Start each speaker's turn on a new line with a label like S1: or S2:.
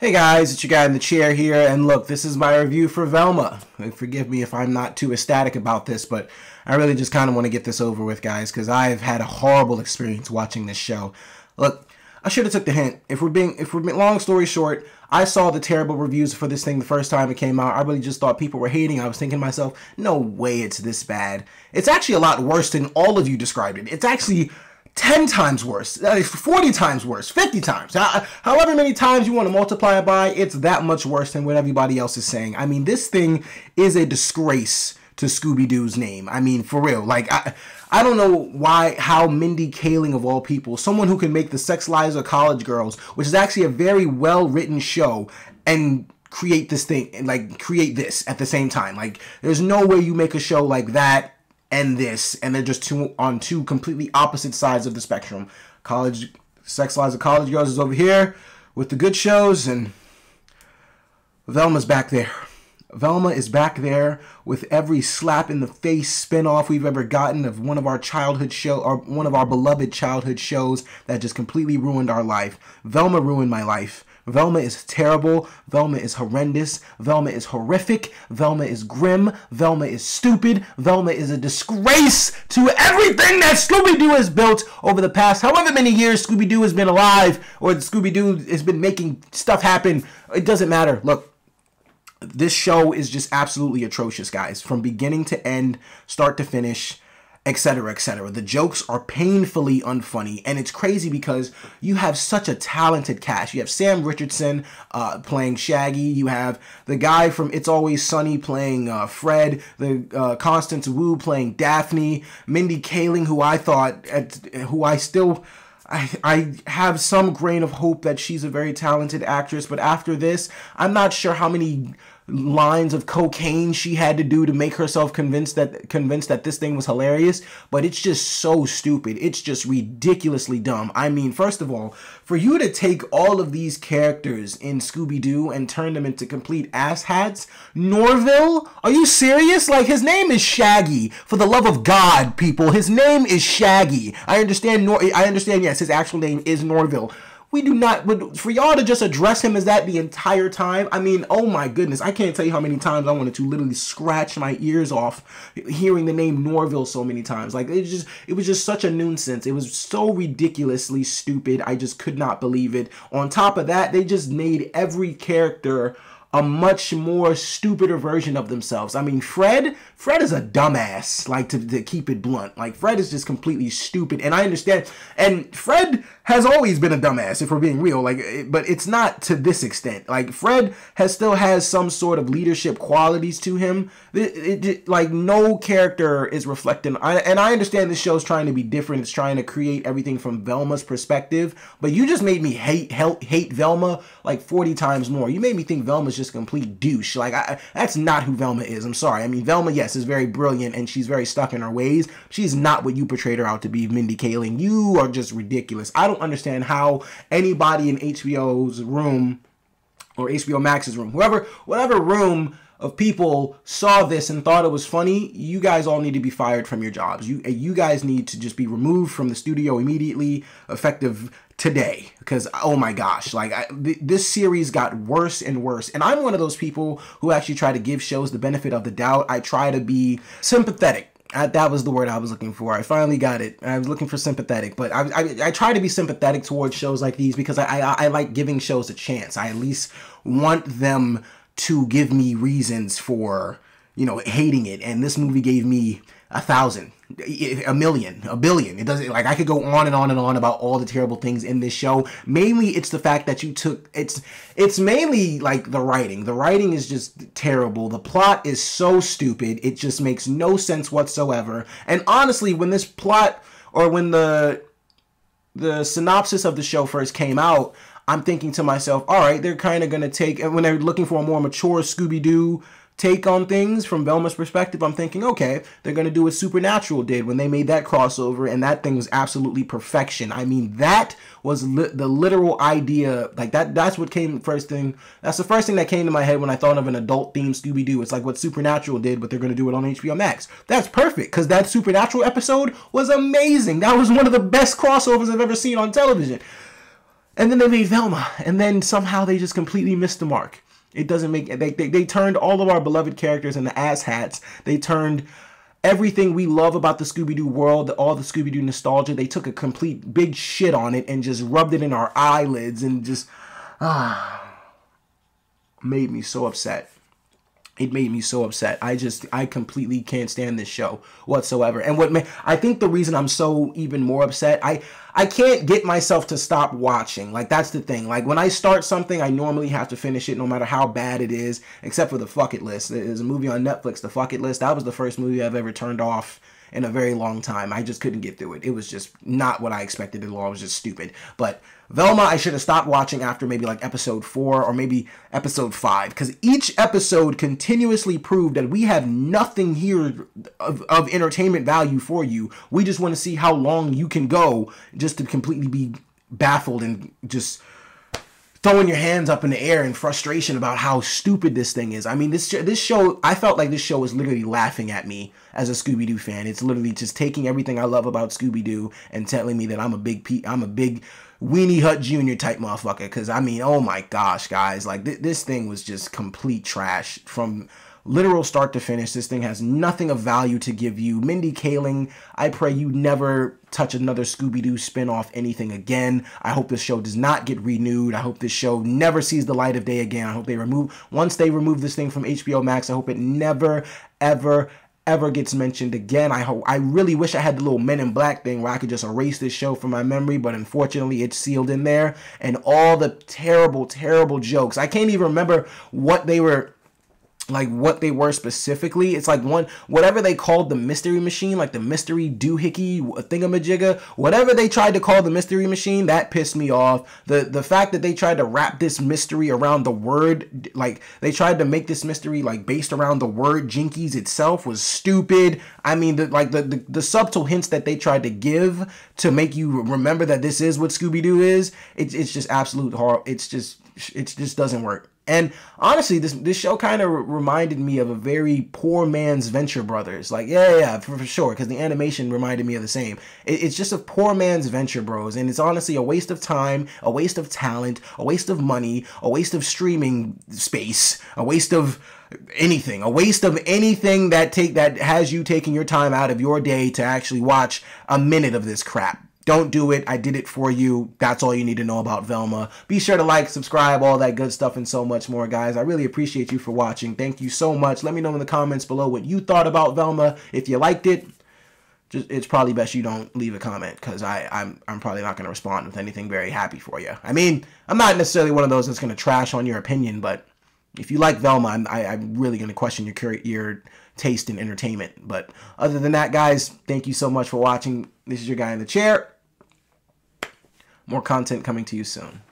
S1: Hey guys, it's your guy in the chair here, and look, this is my review for Velma. And forgive me if I'm not too ecstatic about this, but I really just kind of want to get this over with, guys, because I've had a horrible experience watching this show. Look, I should have took the hint. If we're being long story short, I saw the terrible reviews for this thing the first time it came out. I really just thought people were hating. I was thinking to myself, no way it's this bad. It's actually a lot worse than all of you described it. It's actually 10 times worse, 40 times worse, 50 times. However many times you want to multiply it by, it's that much worse than what everybody else is saying. I mean, this thing is a disgrace to Scooby-Doo's name. I mean, for real. Like, I don't know how Mindy Kaling, of all people, someone who can make the Sex Lives of College Girls, which is actually a very well-written show, and create this thing, and like create this at the same time. Like, there's no way you make a show like that and this, and they're just on two completely opposite sides of the spectrum. Sex Lives of College Girls is over here with the good shows, and Velma's back there. Velma is back there with every slap in the face spinoff we've ever gotten of one of our childhood show, or one of our beloved childhood shows that just completely ruined our life. Velma ruined my life. Velma is terrible. Velma is horrendous. Velma is horrific. Velma is grim. Velma is stupid. Velma is a disgrace to everything that Scooby-Doo has built over the past however many years Scooby-Doo has been alive, or Scooby-Doo has been making stuff happen. It doesn't matter. Look, this show is just absolutely atrocious, guys. From beginning to end, start to finish, etc., etc. The jokes are painfully unfunny, and it's crazy because you have such a talented cast. You have Sam Richardson playing Shaggy. You have the guy from It's Always Sunny playing Fred. The Constance Wu playing Daphne. Mindy Kaling, who I have some grain of hope that she's a very talented actress, but after this, I'm not sure how many lines of cocaine she had to do to make herself convinced that this thing was hilarious. But it's just so stupid. It's just ridiculously dumb. I mean, first of all, for you to take all of these characters in Scooby-Doo and turn them into complete asshats, Norville? Are you serious? Like, his name is Shaggy. For the love of God, people, his name is Shaggy. I understand, yes, his actual name is Norville. We do not, but for y'all to just address him as that the entire time, I mean, oh my goodness, I can't tell you how many times I wanted to literally scratch my ears off hearing the name Norville so many times. Like, it was just such a nuisance. It was so ridiculously stupid. I just could not believe it. On top of that, they just made every character a much more stupider version of themselves. I mean, Fred is a dumbass, like, to keep it blunt. Like, Fred is just completely stupid, and I understand. And Fred has always been a dumbass, if we're being real. Like, but it's not to this extent. Like, Fred still has some sort of leadership qualities to him. Like, no character is reflecting. And I understand this show's trying to be different. It's trying to create everything from Velma's perspective. But you just made me hate Velma like 40 times more. You made me think Velma's just a complete douche. Like, that's not who Velma is. I'm sorry. I mean, Velma, yes, is very brilliant, and she's very stuck in her ways. She's not what you portrayed her out to be, Mindy Kaling. You are just ridiculous. I don't understand how anybody in HBO's room, or HBO Max's room, whatever room of people saw this and thought it was funny, you guys all need to be fired from your jobs. You guys need to just be removed from the studio immediately, effective today, because oh my gosh, like, this series got worse and worse. And I'm one of those people who actually try to give shows the benefit of the doubt. I try to be sympathetic. That was the word I was looking for. I finally got it. I was looking for sympathetic, but I try to be sympathetic towards shows like these because I like giving shows a chance. I at least want them to give me reasons for, you know, hating it. And this movie gave me 1,000, a million, a billion. It doesn't, like, I could go on and on and on about all the terrible things in this show. Mainly, it's the fact that it's mainly like the writing. The writing is just terrible. The plot is so stupid. It just makes no sense whatsoever. And honestly, when this plot, or when the synopsis of the show first came out, I'm thinking to myself, all right, they're kind of going to take, and when they're looking for a more mature Scooby-Doo take on things from Velma's perspective, I'm thinking, okay, they're going to do what Supernatural did when they made that crossover, and that thing was absolutely perfection. I mean, that was the literal idea. Like, that's what came first thing. That's the first thing that came to my head when I thought of an adult-themed Scooby-Doo. It's like what Supernatural did, but they're going to do it on HBO Max. That's perfect, because that Supernatural episode was amazing. That was one of the best crossovers I've ever seen on television. And then they made Velma, and then somehow they just completely missed the mark. It doesn't make, they turned all of our beloved characters into asshats. They turned everything we love about the Scooby-Doo world, all the Scooby-Doo nostalgia, they took a complete big shit on it and just rubbed it in our eyelids and just, made me so upset. It made me so upset. I completely can't stand this show whatsoever. And I think the reason I'm so even more upset, I can't get myself to stop watching. Like, that's the thing. Like, when I start something, I normally have to finish it no matter how bad it is, except for The Fuck It List. There's a movie on Netflix, The Fuck It List. That was the first movie I've ever turned off in a very long time. I just couldn't get through it. It was just not what I expected at all. It was just stupid. But Velma, I should have stopped watching after maybe like episode 4 or maybe episode 5, because each episode continuously proved that we have nothing here of entertainment value for you. We just want to see how long you can go just to completely be baffled and just throwing your hands up in the air in frustration about how stupid this thing is. I mean, this show, I felt like this show was literally laughing at me as a Scooby-Doo fan. It's literally just taking everything I love about Scooby-Doo and telling me that I'm a big Weenie Hut Jr. type motherfucker. Because, I mean, oh my gosh, guys. Like, this thing was just complete trash from literal start to finish. This thing has nothing of value to give you. Mindy Kaling, I pray you never touch another Scooby-Doo spinoff anything again. I hope this show does not get renewed. I hope this show never sees the light of day again. I hope they once they remove this thing from HBO Max, I hope it never, ever gets mentioned again. I really wish I had the little Men in Black thing where I could just erase this show from my memory, but unfortunately it's sealed in there. And all the terrible, terrible jokes. I can't even remember what they were specifically. It's like whatever they called the mystery machine, like the mystery doohickey thingamajigga, whatever they tried to call the mystery machine, that pissed me off. The fact that they tried to wrap this mystery around the word, like they tried to make this mystery like based around the word Jinkies itself, was stupid. I mean, the subtle hints that they tried to give to make you remember that this is what Scooby-Doo is, it's just absolute horror. It just doesn't work. And honestly, this show kind of reminded me of a very poor man's Venture Brothers. Like, yeah, for sure, because the animation reminded me of the same. It's just a poor man's Venture Bros, and it's honestly a waste of time, a waste of talent, a waste of money, a waste of streaming space, a waste of anything, that has you taking your time out of your day to actually watch a minute of this crap. Don't do it. I did it for you. That's all you need to know about Velma. Be sure to like, subscribe, all that good stuff, and so much more, guys. I really appreciate you for watching. Thank you so much. Let me know in the comments below what you thought about Velma. If you liked it, it's probably best you don't leave a comment, because I'm probably not going to respond with anything very happy for you. I mean, I'm not necessarily one of those that's going to trash on your opinion, but if you like Velma, I'm really going to question your taste in entertainment. But other than that, guys, thank you so much for watching. This is your guy in the chair. More content coming to you soon.